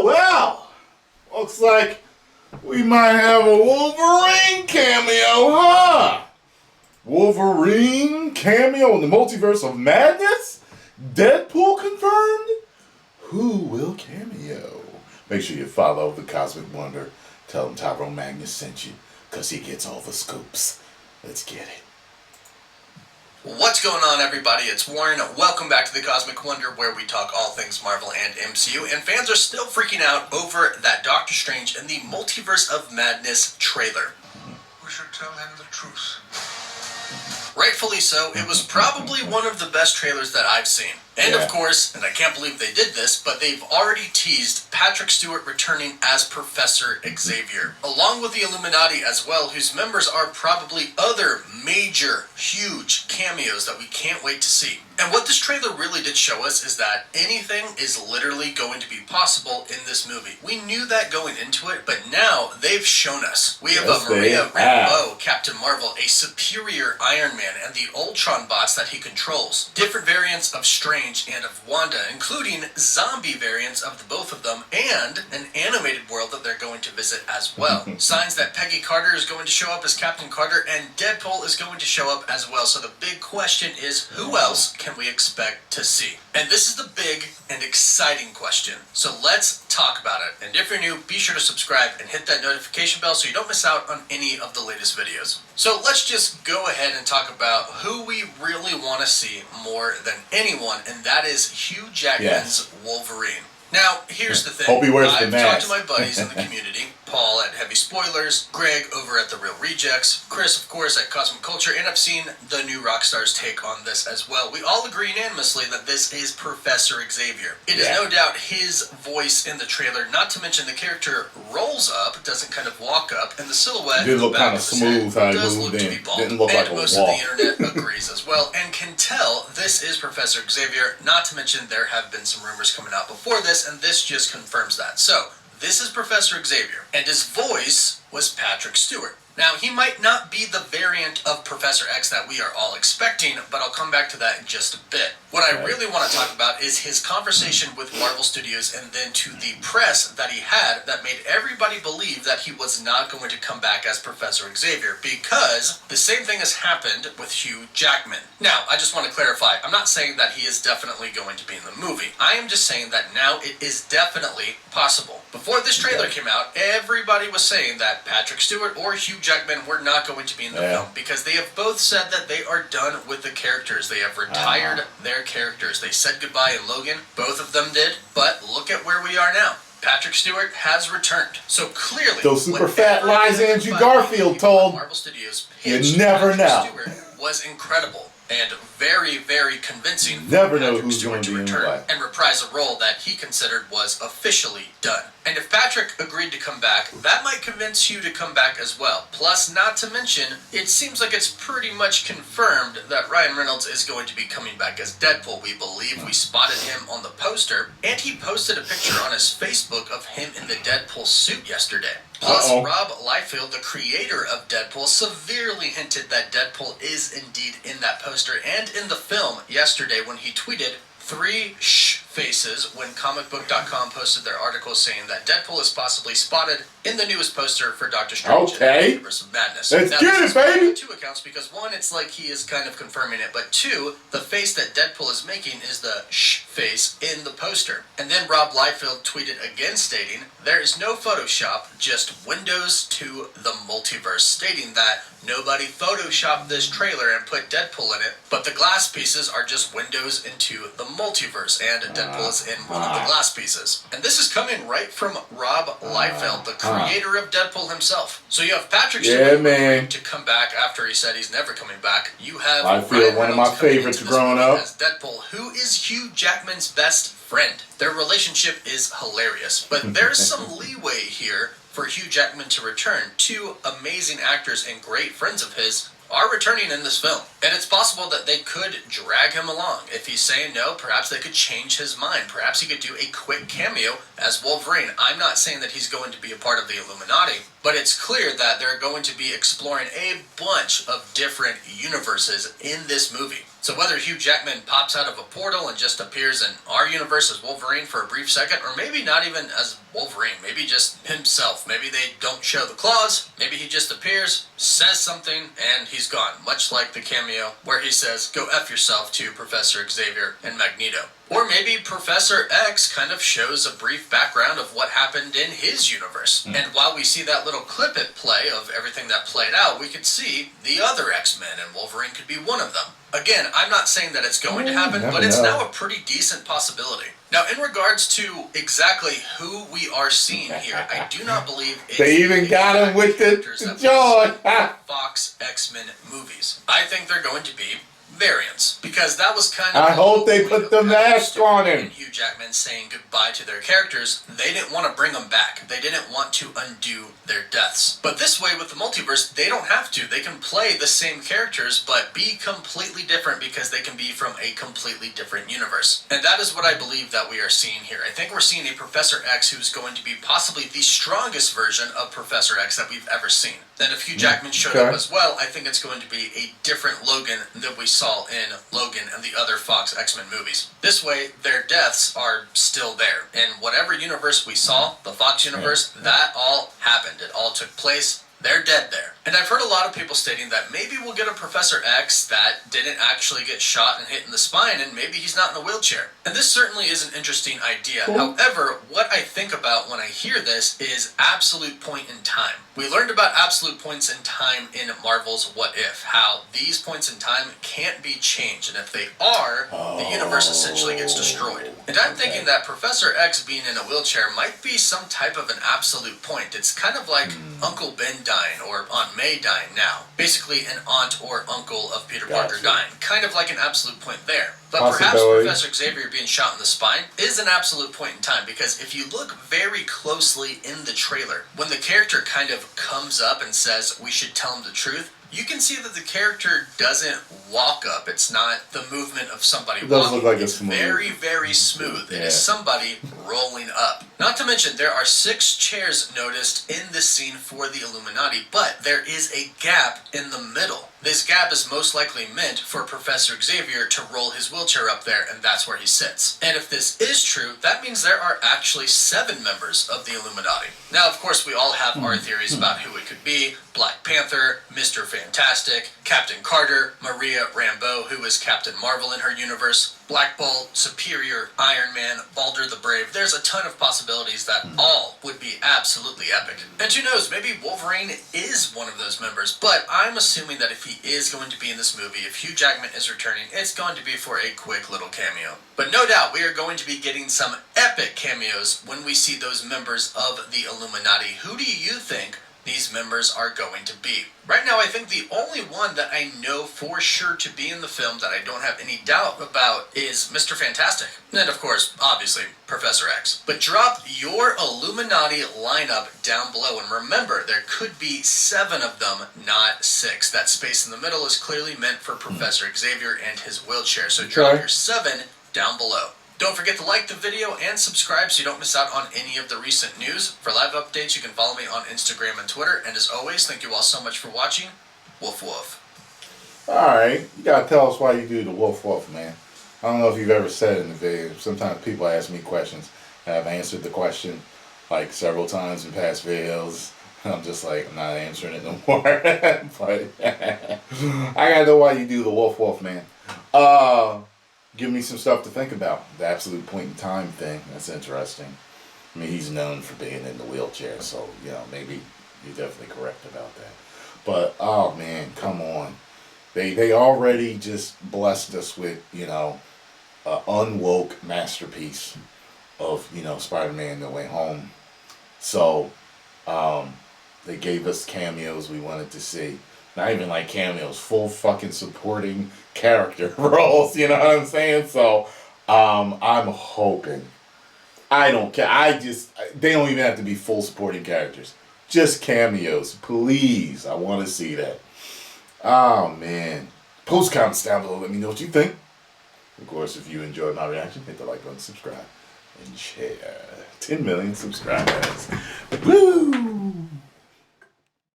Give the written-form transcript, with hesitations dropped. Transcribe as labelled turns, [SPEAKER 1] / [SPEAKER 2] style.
[SPEAKER 1] Well, looks like we might have a Wolverine cameo, huh? Wolverine cameo in the Multiverse of Madness? Deadpool confirmed? Who will cameo? Make sure you follow the Cosmic Wonder. Tell him Tyrone Magnus sent you, because he gets all the scoops. Let's get it.
[SPEAKER 2] What's going on, everybody? It's Warren. Welcome back to the Cosmic Wonder, where we talk all things Marvel and MCU, and fans are still freaking out over that Doctor Strange and the Multiverse of Madness trailer.
[SPEAKER 3] We should tell him the truth.
[SPEAKER 2] Rightfully so. It was probably one of the best trailers that I've seen. And of course, and I can't believe they did this, but they've already teased Patrick Stewart returning as Professor Xavier, along with the Illuminati as well, whose members are probably other major, huge cameos that we can't wait to see. And what this trailer really did show us is that anything is literally going to be possible in this movie. We knew that going into it, but now they've shown us. We have a Maria Rambeau, Captain Marvel, a superior Iron Man, and the Ultron bots that he controls. Different variants of Strange and of Wanda, including zombie variants of the both of them, and an animated world that they're going to visit as well. Signs that Peggy Carter is going to show up as Captain Carter, and Deadpool is going to show up as well. So the big question is, who else can we expect to see? And this is the big and exciting question. So let's talk about it. And if you're new, be sure to subscribe and hit that notification bell so you don't miss out on any of the latest videos. So let's just go ahead and talk about who we really want to see more than anyone, and that is Hugh Jackman's Wolverine. Now, here's the thing.
[SPEAKER 1] Hope he wears the
[SPEAKER 2] I've
[SPEAKER 1] mask.
[SPEAKER 2] talked to my buddies in the community, Paul at Heavy Spoilers, Greg over at The Real Rejects, Chris, of course, at Cosmic Culture, and I've seen the new Rockstar's take on this as well. We all agree unanimously that this is Professor Xavier. It is no doubt his voice in the trailer, not to mention the character rolls up, doesn't kind of walk up, and the silhouette
[SPEAKER 1] Did look kind of smooth how he
[SPEAKER 2] does look
[SPEAKER 1] moved
[SPEAKER 2] to
[SPEAKER 1] in.
[SPEAKER 2] be bald.
[SPEAKER 1] Didn't look like a
[SPEAKER 2] and most
[SPEAKER 1] walk.
[SPEAKER 2] of the internet agrees as well, and can tell this is Professor Xavier, not to mention there have been some rumors coming out before this, and this just confirms that. So, this is Professor Xavier, and his voice was Patrick Stewart. Now, he might not be the variant of Professor X that we are all expecting, but I'll come back to that in just a bit. What I really want to talk about is his conversation with Marvel Studios and then to the press that he had that made everybody believe that he was not going to come back as Professor Xavier, because the same thing has happened with Hugh Jackman. Now, I just want to clarify, I'm not saying that he is definitely going to be in the movie. I am just saying that now it is definitely possible. Before this trailer came out, everybody was saying that Patrick Stewart or Hugh Jackman were not going to be in the film, because they have both said that they are done with the characters. They have retired their characters. They said goodbye in Logan. Both of them did. But look at where we are now. Patrick Stewart has returned. So clearly,
[SPEAKER 1] those super fat lies Andrew Garfield told,
[SPEAKER 2] Marvel Studios
[SPEAKER 1] you never know.
[SPEAKER 2] Stewart was incredible and very, very convincing.
[SPEAKER 1] Never know
[SPEAKER 2] Patrick
[SPEAKER 1] who's
[SPEAKER 2] Stewart
[SPEAKER 1] going to be in
[SPEAKER 2] return
[SPEAKER 1] what.
[SPEAKER 2] and reprise a role that he considered was officially done. And if Patrick agreed to come back, that might convince you to come back as well. Plus, not to mention, it seems like it's pretty much confirmed that Ryan Reynolds is going to be coming back as Deadpool. We believe we spotted him on the poster, and he posted a picture on his Facebook of him in the Deadpool suit yesterday. Plus, Rob Liefeld, the creator of Deadpool, severely hinted that Deadpool is indeed in that poster and in the film yesterday when he tweeted 3 faces when comicbook.com posted their article saying that Deadpool is possibly spotted in the newest poster for Doctor Strange in the Multiverse of Madness.
[SPEAKER 1] Let's
[SPEAKER 2] now,
[SPEAKER 1] get it, baby!
[SPEAKER 2] 2 accounts, because 1, it's like he is kind of confirming it, but 2, the face that Deadpool is making is the face in the poster. And then Rob Liefeld tweeted again stating, there is no Photoshop, just windows to the multiverse, stating that nobody photoshopped this trailer and put Deadpool in it, but the glass pieces are just windows into the multiverse, and Deadpool is in one of the glass pieces. And this is coming right from Rob Liefeld, the creator of Deadpool himself. So you have Patrick Stewart to come back after he said he's never coming back. You have Ryan
[SPEAKER 1] one of my
[SPEAKER 2] Reynolds coming
[SPEAKER 1] favorites
[SPEAKER 2] into this
[SPEAKER 1] growing
[SPEAKER 2] movie
[SPEAKER 1] up
[SPEAKER 2] as Deadpool, who is Hugh Jackman's best friend. Their relationship is hilarious, but there's some leeway here for Hugh Jackman to return. 2 amazing actors and great friends of his are returning in this film. And it's possible that they could drag him along. If he's saying no, perhaps they could change his mind. Perhaps he could do a quick cameo as Wolverine. I'm not saying that he's going to be a part of the Illuminati, but But it's clear that they're going to be exploring a bunch of different universes in this movie. So whether Hugh Jackman pops out of a portal and just appears in our universe as Wolverine for a brief second, or maybe not even as Wolverine, maybe just himself. Maybe they don't show the claws, maybe he just appears, says something, and he's gone. Much like the cameo where he says, "Go F yourself" to Professor Xavier and Magneto. Or maybe Professor X kind of shows a brief background of what happened in his universe. And while we see that little clip at play of everything that played out, we could see the other X-Men, and Wolverine could be one of them. Again, I'm not saying that it's going to happen, but it's now a pretty decent possibility. Now, in regards to exactly who we are seeing here, I do not believe it's
[SPEAKER 1] they even got him with the jaw.
[SPEAKER 2] Fox X-Men movies. I think they're going to be variants, because that was kind of...
[SPEAKER 1] I hope they put the mask on him.
[SPEAKER 2] Hugh Jackman saying goodbye to their characters, they didn't want to bring them back. They didn't want to undo their deaths. But this way, with the multiverse, they don't have to. They can play the same characters, but be completely different because they can be from a completely different universe. And that is what I believe that we are seeing here. I think we're seeing a Professor X who's going to be possibly the strongest version of Professor X that we've ever seen. Then if Hugh Jackman showed up as well, I think it's going to be a different Logan than we saw in Logan and the other Fox X-Men movies. This way, their deaths are still there. In whatever universe we saw, the Fox universe, that all happened. It all took place. They're dead there. And I've heard a lot of people stating that maybe we'll get a Professor X that didn't actually get shot and hit in the spine, and maybe he's not in a wheelchair. And this certainly is an interesting idea. However, what I think about when I hear this is absolute point in time. We learned about absolute points in time in Marvel's What If, how these points in time can't be changed, and if they are, the universe essentially gets destroyed. And I'm thinking that Professor X being in a wheelchair might be some type of an absolute point. It's kind of like Uncle Ben dying, or Aunt May dying now. Basically an aunt or uncle of Peter Parker dying. Kind of like an absolute point there. But perhaps Professor Xavier being shot in the spine is an absolute point in time, because if you look very closely in the trailer, when the character kind of comes up and says, "We should tell him the truth," you can see that the character doesn't walk up. It's not the movement of somebody walking. It does look like it's very, very smooth. It is somebody rolling up. Not to mention, there are 6 chairs noticed in this scene for the Illuminati, but there is a gap in the middle. This gap is most likely meant for Professor Xavier to roll his wheelchair up there, and that's where he sits. And if this is true, that means there are actually 7 members of the Illuminati. Now, of course, we all have our theories about who it could be. Black Panther, Mr. Fantastic, Captain Carter, Maria Rambeau, who is Captain Marvel in her universe, Black Bolt, Superior, Iron Man, Balder the Brave. There's a ton of possibilities that all would be absolutely epic. And who knows, maybe Wolverine is one of those members, but I'm assuming that if he is going to be in this movie, if Hugh Jackman is returning, it's going to be for a quick little cameo. But no doubt, we are going to be getting some epic cameos when we see those members of the Illuminati. Who do you think these members are going to be? Right now, I think the only one that I know for sure to be in the film that I don't have any doubt about is Mr. Fantastic. And of course, obviously, Professor X. But drop your Illuminati lineup down below. And remember, there could be 7 of them, not 6. That space in the middle is clearly meant for Professor Xavier and his wheelchair. So drop your 7 down below. Don't forget to like the video and subscribe so you don't miss out on any of the recent news. For live updates, you can follow me on Instagram and Twitter. And as always, thank you all so much for watching. Woof woof.
[SPEAKER 1] Alright, you gotta tell us why you do the woof woof, man. I don't know if you've ever said it in the video. Sometimes people ask me questions. I've answered the question like several times in past videos. I'm just like, I'm not answering it no more. But I gotta know why you do the woof woof, man. Give me some stuff to think about. The absolute point in time thing. That's interesting. I mean, he's known for being in the wheelchair, so, you know, maybe you're definitely correct about that. But, oh, man, come on. They already just blessed us with, you know, an unwoke masterpiece of, you know, Spider-Man No Way Home. So, they gave us cameos we wanted to see. Not even like cameos, full fucking supporting character roles, you know what I'm saying? So, I'm hoping. I don't care. They don't even have to be full supporting characters. Just cameos, please. I want to see that. Oh, man. Post comments down below. Let me know what you think. Of course, if you enjoyed my reaction, hit the like button, subscribe, and share. 10 million subscribers. Woo!